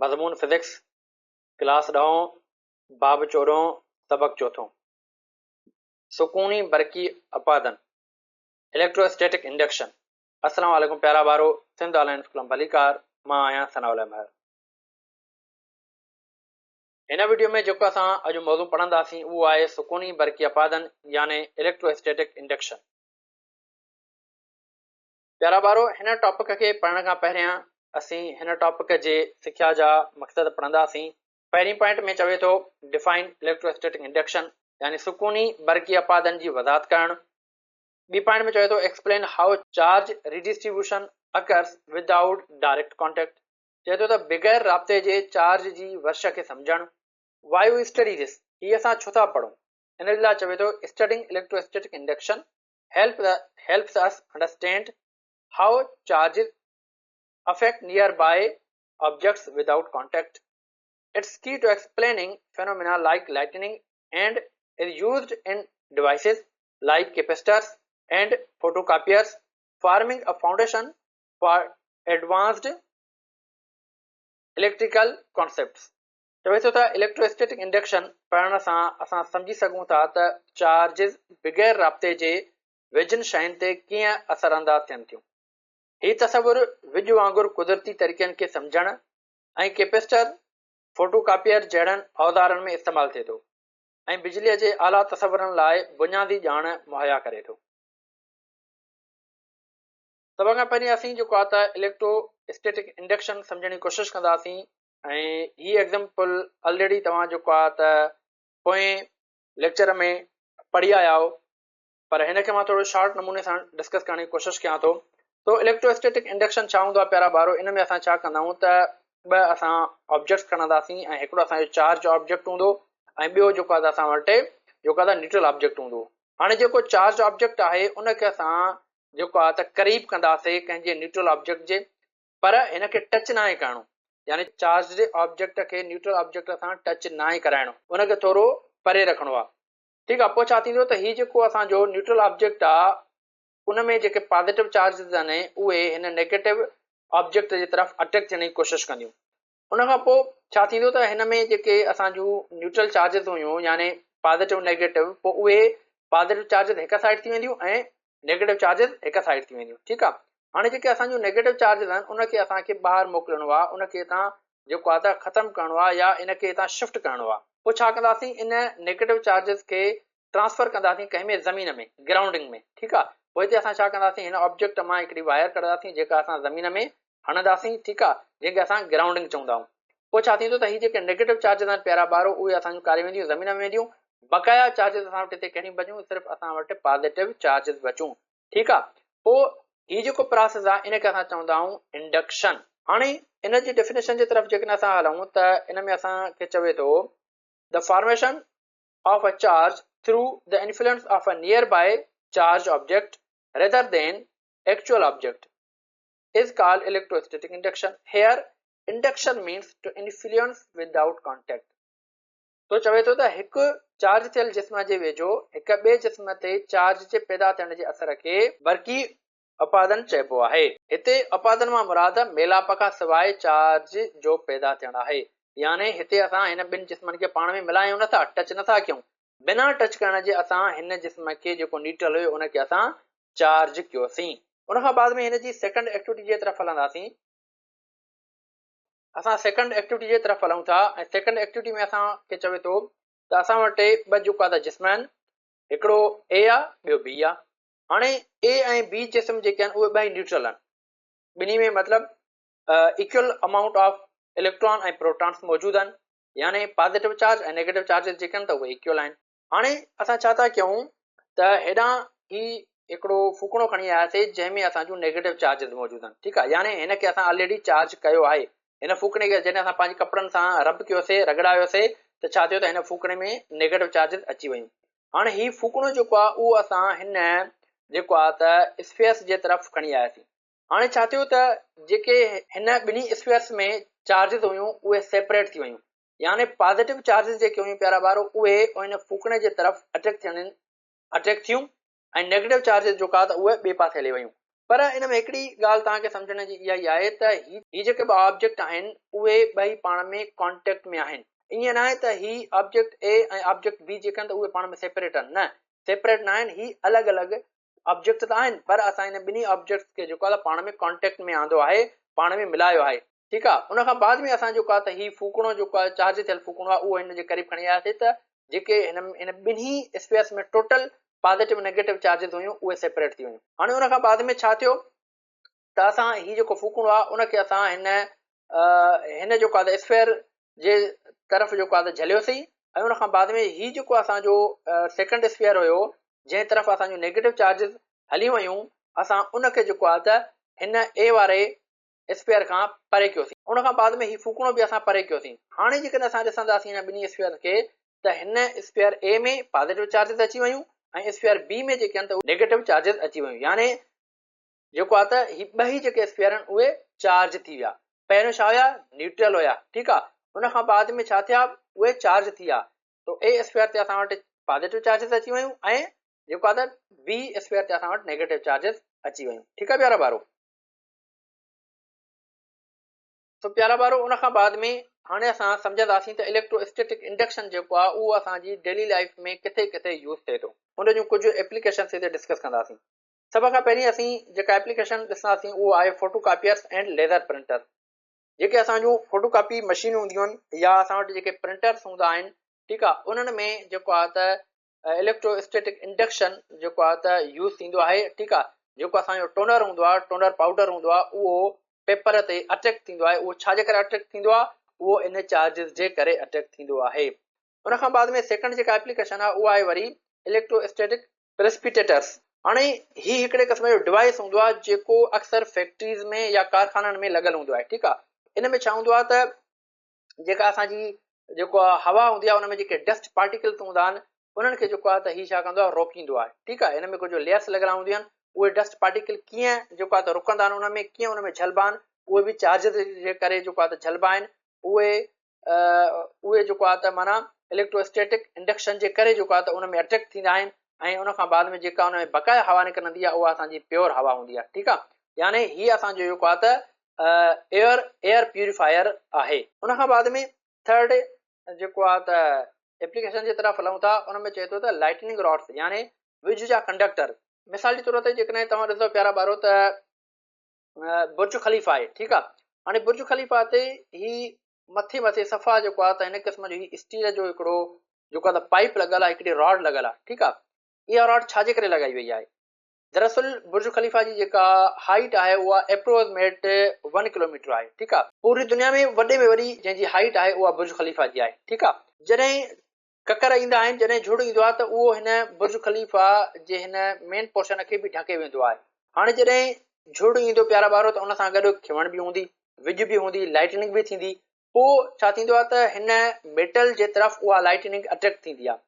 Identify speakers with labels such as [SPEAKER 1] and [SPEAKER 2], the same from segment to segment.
[SPEAKER 1] मज़मून physics class 10 बाब 14 सबक चौथों सुकूनी बरकी अपादन इलेक्ट्रोस्टैटिक इंडक्शन। अस्सलाम वालेकुम प्यारा बारो सिंध ऑनलाइन स्कूल भलीकार मां आहियां सनाउल अहमद। हिन वीडियो में जेको असां अॼु मौज़ू पढ़ंदासीं उहो आहे सुकूनी बरकी अपादन यानी इलेक्ट्रोस्टैटिक इंडक्शन। प्यारा बारो हिन टॉपिक खे पढ़ण खां पहिरियां असीं हिन टॉपिक जे सिख्या जा मक़सद पढ़ंदासीं। पहिरीं पॉइंट में चवे थो डिफाइन इलेक्ट्रोस्टैटिक इंडक्शन यानी सुकूनी बरकी अपादन जी वज़ाहत करणु। बी पॉइंट में चवे थो explain how charge redistribution occurs without direct contact. चए थो त बग़ैर राब्ते जे चार्ज जी वर्श खे सम्झणु। वाई यू स्टडी दिस, हीअ असां छो था पढ़ूं? हिन जे लाइ चवे थो studying electrostatic induction helps us understand how charges affect nearby objects without contact. It's key to explaining phenomena like lightning and is used in devices like capacitors and photocopiers, forming a foundation for advanced electrical concepts. चवे थो त electrostatic induction पढ़ण सां असां सम्झी सघूं था त चार्जिस बग़ैर राब्ते जे वेझनि शयुनि ते कीअं असरअंदाज़ थियनि थियूं। हीउ तसवुरु विज वांगुरु कुदरती तरीक़नि खे सम्झण ऐं कैपेसिटर फोटोकॉपियर जहिड़नि औज़ारनि में इस्तेमालु थिए थो ऐं बिजलीअ जे आला तसवुरनि लाइ बुनियादी ॼाण मुहैया करे थो। सभ खां पहिरीं असीं जेको आहे त इलेक्ट्रोस्टैटिक इंडक्शन सम्झण जी कोशिशि कंदासीं ऐं हीअ एग्ज़ाम्पल ऑलरेडी तव्हां जेको आहे त पोएं लेक्चर में पढ़ी आया हो, पर हिन खे मां थोरो शॉर्ट नमूने सां डिस्कस करण जी कोशिशि कयां थो। तो इलेक्ट्रोस्टैटिक इंडक्शन छा हूंदो आहे प्यारा ॿारो? इन में असां छा कंदा आहियूं त ॿ असां ऑब्जेक्ट्स खणंदासीं ऐं हिकिड़ो असांजो चार्ज ऑब्जेक्ट हूंदो ऐं ॿियो जेको आहे त असां वटि जेको आहे त न्यूट्रल ऑब्जेक्ट हूंदो। हाणे जेको चार्ज ऑब्जेक्ट आहे उनखे असां जेको आहे त क़रीब कंदासीं कंहिंजे न्यूट्रल ऑब्जेक्ट जे, पर हिन खे टच न आहे करणो, यानी चार्ज जे ऑब्जेक्ट खे न्यूट्रल ऑब्जेक्ट सां टच न आहे कराइणो, उनखे थोरो परे रखिणो आहे। ठीकु आहे, पोइ छा थींदो त हीउ जेको असांजो न्यूट्रल ऑब्जेक्ट आहे उन में जेके पॉज़िटिव चार्जिस आहिनि उहे हिन नेगेटिव ऑब्जेक्ट जे तरफ़ अट्रैक्ट थियण जी कोशिशि कंदियूं। उनखां पोइ छा थींदो त हिन में जेके असांजूं न्यूट्रल चार्जिस हुयूं यानी पॉज़िटिव नेगेटिव, पोइ उहे पॉज़िटिव चार्जिस हिकु साइड थी वेंदियूं ऐं नेगेटिव चार्जिस हिकु साइड थी वेंदियूं। ठीकु आहे, हाणे जेके असांजूं नेगेटिव चार्जिस आहिनि उनखे असांखे ॿाहिरि मोकिलिणो आहे, उनखे हितां जेको आहे त ख़तमु करिणो आहे या इनखे हितां शिफ्ट करिणो आहे। पोइ छा कंदासीं, इन नेगेटिव चार्जिस खे ट्रांसफर कंदासीं कंहिं में ज़मीन में, ग्राउंडिंग में। ठीकु आहे, पोइ हिते असां छा कंदासीं, हिन ऑब्जेक्ट मां हिकिड़ी वायर कढंदासीं जेका असां ज़मीन में हणंदासीं। ठीकु आहे, जंहिंखे असां ग्राउंडिंग चवंदा आहियूं। पोइ छा थींदो त हीअ जेके नेगेटिव चार्जिस आहिनि प्यारा ॿारो उहे असांजूं कारे वेंदियूं, ज़मीन में वेंदियूं। बक़ाया चार्जिस असां वटि हिते कहिड़ी बचियूं, सिर्फ़ु असां वटि पॉज़िटिव चार्जिस बचूं। ठीकु आहे, पोइ हीउ जेको प्रोसेस आहे इनखे असां चवंदा आहियूं इंडक्शन। हाणे इन जी डेफिनेशन जे तरफ़ जेकॾहिं असां हलूं त इन में असांखे चवे थो the formation of a charge through the influence of a nearby charged object rather than actual object is called electrostatic induction. Here induction means to influence without contact. तो चवे थो त हिकु चार्ज थियल जिस्म जे वेझो हिकु ॿिए जिस्म ते चार्ज जे पैदा थियण जे असर खे बरकी अपादन चइबो आहे। हिते अपादन मां मुराद मेलाप खां सवाइ चार्ज जो पैदा थियणु आहे, यानी हिते असां हिन ॿिनि जिस्मनि खे पाण में मिलायूं नथा, टच नथा कयूं। बिना टच करण जे असां हिन जिस्म खे जेको न्यूट्रल हुयो उनखे असां चार्ज कयोसीं। उनखां बाद में हिन जी सेकंड एक्टिविटी जे तरफ़ हलंदासीं। असां सेकंड एक्टिविटी जे तरफ़ हलूं था ऐं सेकंड एक्टिविटी में असांखे चवे थो त असां वटि ॿ जेको आहे त जिस्म आहिनि, हिकिड़ो ए आहे ॿियो बी आहे। हाणे ए ऐं बी जिस्म जेके आहिनि उहे ॿई न्यूट्रल आहिनि, ॿिन्ही में मतिलबु इक्वल अमाउंट ऑफ इलेक्ट्रॉन ऐं प्रोटॉन्स मौजूदु आहिनि, यानी पॉज़िटिव चार्ज ऐं नेगेटिव चार्जिस जेके आहिनि त उहे इक्वल आहिनि। हाणे असां छा था कयूं त हेॾां ही हिकिड़ो फूकणो खणी आयासीं जंहिंमें असांजूं नेगेटिव चार्जिस मौजूदु आहिनि। ठीकु आहे, यानी हिनखे असां ऑलरेडी चार्ज कयो आहे। हिन फूकणे खे जॾहिं असां पंहिंजे कपिड़नि सां रब कयोसीं, रगड़ायोसीं, त छा थियो त हिन फूकणे में नेगेटिव चार्जिस अची वियूं। हाणे हीउ फूकणो जेको आहे उहो असां हिन जेको आहे त स्फीयर्स जे तरफ़ खणी आयासीं। हाणे छा थियो त जेके हिन ॿिन्ही स्फीयर्स में चार्जिस हुयूं उहे सेपरेट थी वियूं, यानी पॉज़िटिव चार्जिस जेके हुयूं प्यारा ॿारो उहे हिन फूकणे जे तरफ़ अट्रैक्ट थियूं ऐं नेगेटिव चार्जिस जेका त उहे ॿिए पासे हली वियूं। पर इन में हिकिड़ी ॻाल्हि तव्हांखे सम्झण जी इहा ई आहे त ही जेके ॿ ऑब्जेक्ट आहिनि उहे ॿई पाण में कॉन्टेक्ट में आहिनि। ईअं न आहे त ही ऑब्जेक्ट ए ऐं ऑब्जेक्ट बी जेके आहिनि त उहे पाण में सेपरेट आहिनि, न सेपरेट न आहिनि, ही अलॻि अलॻि ऑब्जेक्ट त आहिनि पर असां इन ॿिन्ही ऑब्जेक्ट खे जेको आहे पाण में कॉन्टेक्ट में आंदो आहे, पाण में मिलायो आहे। ठीकु आहे, उन खां बाद में असां जेको आहे त ही फूकणो जेको आहे चार्ज थियल फूकणो आहे उहो हिन जे क़रीब खणी आयासीं त जेके इन ॿिन्ही स्पेस में टोटल पॉज़िटिव नेगेटिव चार्जिस हुयूं उहे सेपरेट थी वियूं। हाणे उन खां बाद में छा थियो त असां ही जेको फूकणो आहे उनखे असां हिन जेको आहे स्फेयर जे तरफ़ जेको आहे झलियोसीं ऐं उन खां बाद में ही जेको असांजो सेकेंड स्फेयर हुयो जंहिं तरफ़ असांजो नेगेटिव चार्जिस हली वयूं असां उनखे जेको आहे त हिन ए वारे स्फेयर खां परे कयोसीं। उन खां बाद में ही फूकणो बि असां परे कयोसीं। हाणे जेकॾहिं असां ॾिसंदासीं हिन ॿिन्ही स्फेयर खे त हिन स्फेयर ए में पॉज़िटिव चार्जिस अची वियूं ऐं स्फेयर बी में जेके आहिनि त नेगेटिव चार्जिस अची वियूं, यानी जेको आहे त ही ॿई जेके स्फेयर आहिनि उहे चार्ज थी विया। पहिरियों छा हुया, न्यूट्रल हुया। ठीकु आहे, उन खां बाद में छा थिया, उहे चार्ज थी विया। तो ए स्फेयर ते असां वटि पॉज़िटिव चार्जिस अची वियूं ऐं जेको आहे त बी स्फेयर ते असां वटि नेगेटिव चार्जिस अची वियूं। ठीकु आहे प्यारा ॿारो। तो प्यारा ॿारो उन खां बाद में हाणे असां सम्झंदासीं त इलेक्ट्रोस्टैटिक इंडक्शन जेको आहे उहो असांजी डेली लाइफ में किथे किथे यूज़ थिए थो, उन जूं कुझु एप्लीकेशन्स हिते डिस्कस कंदासीं। सभ खां पहिरीं असीं जेका एप्लीकेशन ॾिसंदासीं उहो आहे फोटोकॉपियर्स एंड लेज़र प्रिंटर। जेके असांजूं फोटोकॉपी मशीनूं हूंदियूं आहिनि या असां वटि जेके प्रिंटर्स हूंदा आहिनि, ठीकु आहे, उन्हनि में जेको आहे त इलेक्ट्रोस्टैटिक इंडक्शन जेको आहे त यूज़ थींदो आहे। ठीकु आहे, जेको असांजो टोनर हूंदो आहे, टोनर पाउडर हूंदो आहे, उहो पेपर ते अटैक थींदो आहे। उहो छाजे करे अटैक थींदो आहे, उहो इन चार्जिस जे करे अटैक थींदो आहे। उन खां बाद में सेकेंड जेका एप्लीकेशन आहे उहा आहे वरी इलेक्ट्रोस्टैटिक प्रेसिपिटेटर्स। हाणे ही हिकिड़े क़िस्म जो डिवाइस हूंदो आहे जेको अक्सर फैक्ट्रीज़ में या कारखाननि में लॻल हूंदो आहे। ठीकु आहे, इन में छा हूंदो आहे त जेका असांजी जेको आहे हवा हूंदी आहे उन में जेके डस्ट पार्टिकल्स हूंदा आहिनि उन्हनि खे जेको आहे त ही छा कंदो आहे, रोकींदो आहे। ठीकु आहे, हिन में कुझु लेयर्स लॻल हूंदियूं आहिनि, उहे डस्ट पार्टिकल कीअं जेको आहे त रुकंदा आहिनि, उन में कीअं उन में झलबा आहिनि, उहे बि चार्ज जे करे जेको आहे त झलबा आहिनि। उहे जेको आहे त माना इलेक्ट्रोस्टैटिक इंडक्शन जे करे जेको आहे त उन में अटैक थींदा आहिनि ऐं उन खां बाद में जेका उन में बक़ाया हवा निकिरंदी आहे उहा असांजी प्योर हवा हूंदी आहे। ठीकु आहे, यानी हीअ असांजो जेको आहे त एयर प्यूरिफायर आहे। उन खां बाद में थर्ड जेको आहे त एप्लीकेशन जे तरफ़ हलूं था, उन में चए थो त लाइटनिंग रॉड्स यानी विज जा कंडक्टर। मिसाल जे तौर ते जेकॾहिं तव्हां ॾिसो प्यारा ॿारो त बुर्ज खलीफ़ा आहे। ठीकु आहे, हाणे बुर्ज खलीफ़ा ते ही मथे सफ़ा जेको आहे त हिन क़िस्म जो ही स्टील जो हिकिड़ो जेको आहे त पाइप लॻल आहे, हिकिड़ी रॉड लॻल आहे। ठीकु आहे, इहा रॉड छाजे करे लॻाई वई आहे? दरअसल बुर्ज खलीफ़ा जी जेका हाइट आहे उहा एप्रोक्सीमेट 1 किलोमीटर आहे। ठीकु आहे, पूरी दुनिया में वॾे में वॾी जंहिंजी हाइट आहे उहा बुर्ज खलीफ़ा जी आहे। ठीकु आहे, जॾहिं ककर ईंदा आहिनि, जॾहिं झुड़ ईंदो आहे त उहो हिन बुर्ज खलीफ़ा जे हिन मेन पोर्शन खे बि ढके वेंदो आहे। हाणे जॾहिं झुड़ ईंदो प्यारा ॿारो त उन सां गॾु खिवण बि हूंदी, विज बि हूंदी, लाइटनिंग बि थींदी। पोइ छा थींदो आहे त हिन मेटल जे तरफ़ उहा लाइटनिंग अटैक थींदी आहे।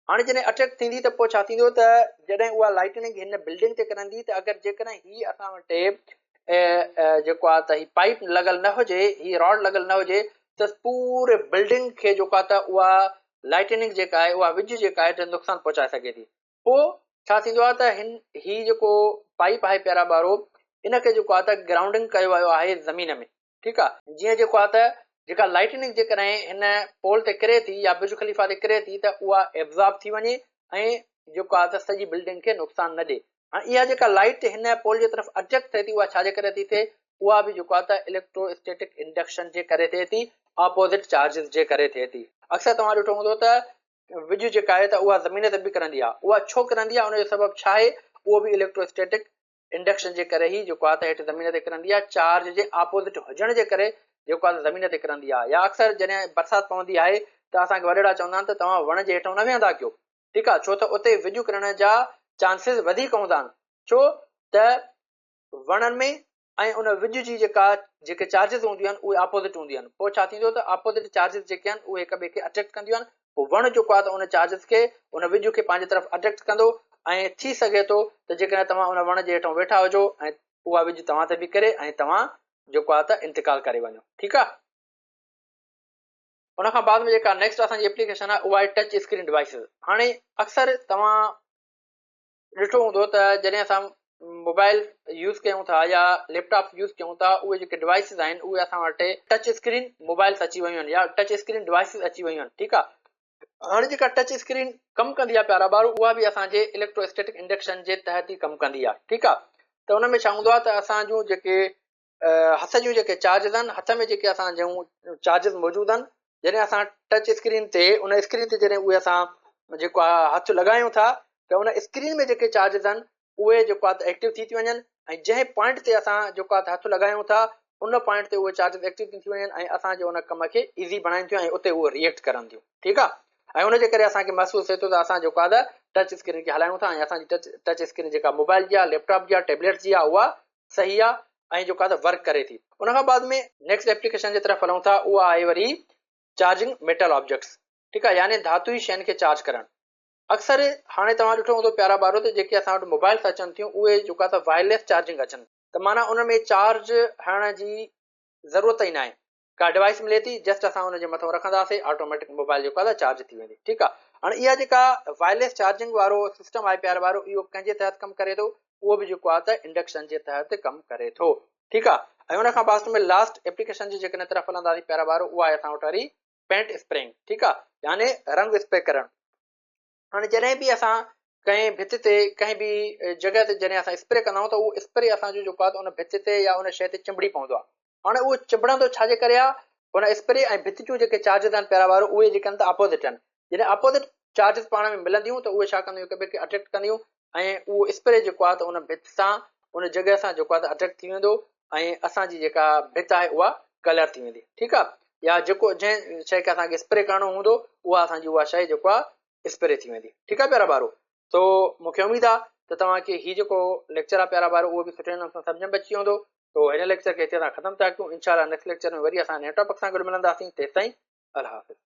[SPEAKER 1] हाणे जॾहिं अटैक थींदी त पोइ छा थींदो त जॾहिं उहा लाइटनिंग हिन बिल्डिंग ते किरंदी त अगरि जेकॾहिं ही असां वटि जेको आहे त ही पाइप लॻल न हुजे, ही रॉड लॻल न हुजे त पूरे बिल्डिंग खे जेको आहे त उहा लाइटनिंग जेका आहे उहा विज जेका आहे नुक़सानु पहुचाए सघे थी। पोइ छा थींदो आहे त ही जेको पाइप आहे प्यारा ॿारो, इनखे जेको आहे त ग्राउंडिंग कयो वियो आहे ज़मीन में। ठीकु आहे, जीअं जेको आहे त जेका लाइटनिंग जेकॾहिं हिन पोल ते किरे थी या बुर्ज खलीफ़ा ते किरे थी त उहा एब्ज़ॉर्ब थी वञे ऐं जेको आहे त सॼी बिल्डिंग खे नुक़सानु न ॾिए। हाणे इहा जेका लाइट हिन पोल जे तरफ़ अटैक थिए थी उहा छाजे करे थी थिए? उहा बि जेको आहे त इलेक्ट्रोस्टैटिक इंडक्शन जे करे थिए थी, ऑपोज़िट चार्जिस जे करे थिए थी। अक्सर तव्हां ॾिठो हूंदो त विज जेका आहे त उहा ज़मीन ते बि किरंदी आहे। उहा छो किरंदी आहे, उनजो सबबु छा आहे? उहो बि इलेक्ट्रोस्टैटिक इंडक्शन जे करे ई जेको आहे त हेठि ज़मीन ते किरंदी आहे। चार्ज जे ऑपोज़िट हुजण जे करे जेको आहे ज़मीन ते किरंदी आहे। या अक्सर जॾहिं बरसाति पवंदी आहे त असांखे वॾेरा चवंदा आहिनि त तव्हां वण जे हेठां न वेहंदा कयो। ठीकु आहे, छो त उते विजू किरण जा चांसिस वधीक हूंदा आहिनि, छो त वणनि में ऐं उन विज जी जेके चार्जिस हूंदियूं आहिनि उहे ऑपोज़िट हूंदियूं आहिनि। पोइ छा थींदो त ऑपोज़िट चार्जिस जेके आहिनि उहे हिक ॿिए खे अटैक कंदियूं आहिनि। पोइ वण जेको आहे त उन चार्जिस खे, उन विज खे पंहिंजे तरफ़ अटैक कंदो ऐं थी सघे थो त जेकॾहिं तव्हां उन वण जे हेठां वेठा हुजो ऐं उहा विज तव्हां ते बि किरे ऐं तव्हां जेको आहे त इंतकाल करे वञो। ठीकु आहे, उन खां बाद में जेका नेक्स्ट असांजी एप्लीकेशन आहे उहा आहे टच स्क्रीन डिवाइसिस। हाणे अक्सर तव्हां ॾिठो हूंदो त जॾहिं असां मोबाइल यूज़ कयूं था या लैपटॉप यूज़ कयूं था उहे जेके डिवाइसिस आहिनि उहे असां वटि टच स्क्रीन मोबाइल्स अची वियूं आहिनि या टच स्क्रीन डिवाइसिस अची वियूं आहिनि ठीकु आहे। हाणे जेका टच स्क्रीन कमु कंदी आहे प्यारा ॿार उहा बि असांजे इलेक्ट्रोस्टैटिक इंडक्शन जे तहत ई कमु कंदी आहे ठीकु आहे। त हुन में छा हूंदो आहे त असां जूं जेके हथ जूं जेके चार्जिस आहिनि हथ में जेके असां जूं चार्जिस मौजूदु आहिनि जॾहिं असां टच स्क्रीन ते उन स्क्रीन ते जॾहिं उहे असां जेको आहे हथु लॻायूं था त उन स्क्रीन में जेके चार्जिस आहिनि उहे जेको आहे त एक्टिव थी वञनि ऐं जंहिं पॉइंट ते असां जेको आहे त हथु लॻायूं था उन पॉइंट ते उहे चार्जिस एक्टिव थी वञनि ऐं असांजे उन कम खे ईज़ी बणाइनि थियूं ऐं उते उहे रिएक्ट करनि थियूं ठीकु आहे। ऐं उनजे करे असांखे महसूसु थिए थो त असां जेको आहे त टच स्क्रीन खे हलायूं था ऐं असांजी टच स्क्रीन जेका मोबाइल जी आहे लैपटॉप जी आहे टैबलेट जी आहे उहा सही आहे ऐं जेको आहे त वर्क करे थी। उन खां बाद में नेक्स्ट एप्लीकेशन जे तरफ़ हलूं था उहा आहे वरी चार्जिंग मेटल ऑब्जेक्ट्स ठीकु आहे यानी धातुई शयुनि खे चार्ज करणु। अक्सर हाणे तव्हां ॾिठो हूंदो प्यारा ॿारो त जेके असां वटि मोबाइल्स अचनि थियूं उहे जेको आहे त वायरलेस चार्जिंग अचनि त माना उन में चार्ज हणण जी ज़रूरत ई न आहे का डिवाइस मिले थी जस्ट असां हुनजे मथां रखंदासीं ऑटोमेटिक मोबाइल जेको आहे चार्ज थी वेंदी ठीकु आहे। हाणे इहा जेका वायरलेस चार्जिंग वारो सिस्टम आहे प्यारा ॿारो इहो कंहिंजे तहत कमु करे थो उहो बि जेको आहे त इंडक्शन जे तहत कमु करे थो ठीकु आहे। ऐं हुन खां बाद में लास्ट एप्लीकेशन जी जेकॾहिं तरफ़ हलंदासीं प्यारा ॿारो उहा आहे असां वटि वारी पेंट स्प्रेइंग ठीकु आहे यानी रंग स्प्रे करणु। हाणे जॾहिं बि असां कंहिं भित ते कंहिं बि जॻह ते जॾहिं असां स्प्रे कंदा आहियूं त उहो स्प्रे असांजो जेको आहे त उन भित ते या उन शइ ते चिंबड़ी पवंदो आहे। हाणे उहो चिंबड़ंदो छाजे करे आहे हुन स्प्रे ऐं भित जूं जेके चार्जिस आहिनि प्यारा वारो उहे जेके आहिनि त अपोज़िट आहिनि जॾहिं अपोज़िट चार्जिस पाण में मिलंदियूं त उहे छा कंदियूं हिक ॿिए खे अट्रैक्ट कंदियूं ऐं उहो स्प्रे जेको आहे त उन भित सां उन जॻह सां जेको आहे त अट्रैक्ट थी वेंदो ऐं असांजी जेका भित आहे उहा कलर थी वेंदी ठीकु आहे या जेको जंहिं शइ खे असांखे स्प्रे करणो हूंदो उहा असांजी उहा शइ जेको आहे स्प्रे थी वेंदी ठीकु आहे प्यारा ॿारो। तो मूंखे उमेदु आहे त तव्हांखे हीउ जेको लेक्चर आहे प्यारा ॿारो उहो बि सुठे नमूने सां सम्झ में अची वेंदो। तो हिन लेक्चर खे हिते असां ख़तमु था कयूं। इंशाअल्लाह नेक्स्ट लेक्चर में वरी असां नए टॉपिक सां गॾु मिलंदासीं तेसिताईं अल्लाह हाफ़िज़।